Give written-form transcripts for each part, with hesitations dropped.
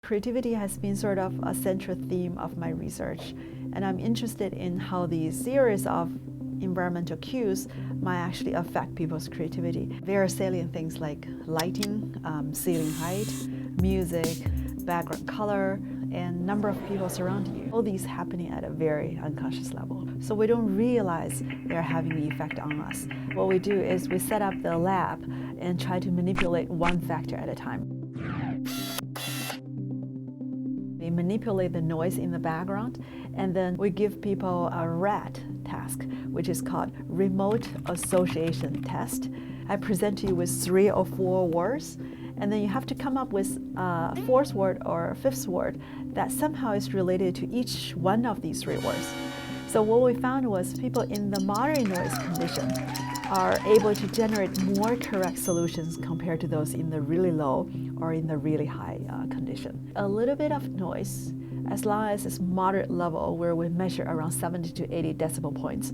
Creativity has been sort of a central theme of my research, and I'm interested in how these series of environmental cues might actually affect people's creativity. Very salient things like lighting, ceiling height, music, background color, and number of people surrounding you. All these happening at a very unconscious level. So we don't realize they're having the effect on us. What we do is we set up the lab and try to manipulate one factor at a time. We manipulate the noise in the background, and then we give people a RAT task, which is called Remote Association Test. I present to you with 3 or 4 words, and then you have to come up with a 4th word or a 5th word that somehow is related to each one of these 3 words. So what we found was people in the moderate noise condition are able to generate more correct solutions compared to those in the really low or in the really high condition. A little bit of noise, as long as it's moderate level where we measure around 70 to 80 decibel points,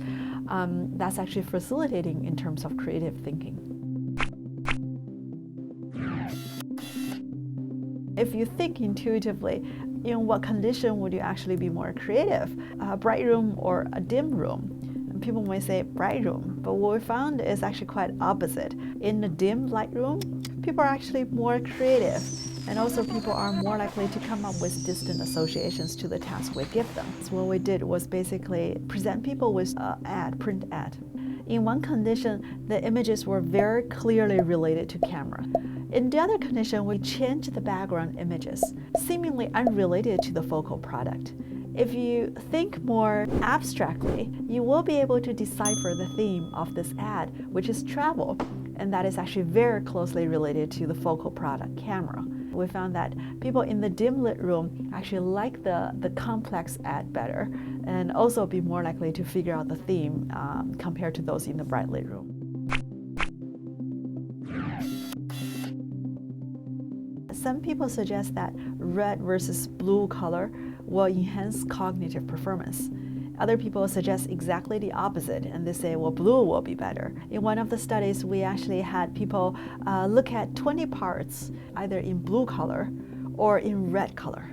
that's actually facilitating in terms of creative thinking. If you think intuitively, in what condition would you actually be more creative? A bright room or a dim room? And people may say bright room, but what we found is actually quite opposite. In a dim light room, people are actually more creative, and also people are more likely to come up with distant associations to the task we give them. So what we did was basically present people with an print ad. In one condition, the images were very clearly related to camera. In the other condition, we changed the background images, seemingly unrelated to the focal product. If you think more abstractly, you will be able to decipher the theme of this ad, which is travel, and that is actually very closely related to the focal product camera. We found that people in the dim lit room actually like the complex ad better, and also be more likely to figure out the theme compared to those in the bright lit room. Some people suggest that red versus blue color will enhance cognitive performance. Other people suggest exactly the opposite, and they say, well, blue will be better. In one of the studies, we actually had people look at 20 parts, either in blue color or in red color.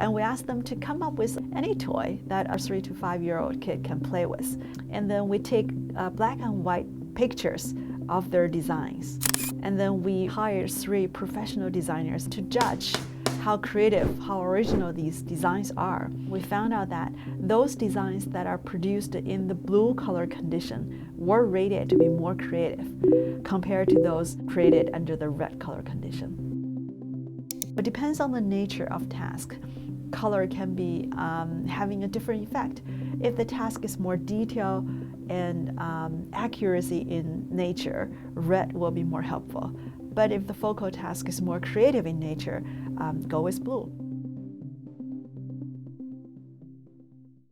And we asked them to come up with any toy that a 3 to 5-year-old kid can play with. And then we take black and white pictures of their designs. And then we hired 3 professional designers to judge how creative, how original these designs are. We found out that those designs that are produced in the blue color condition were rated to be more creative compared to those created under the red color condition. It depends on the nature of task. Color can be having a different effect. If the task is more detail and accuracy in nature, red will be more helpful. But if the focal task is more creative in nature, go with blue.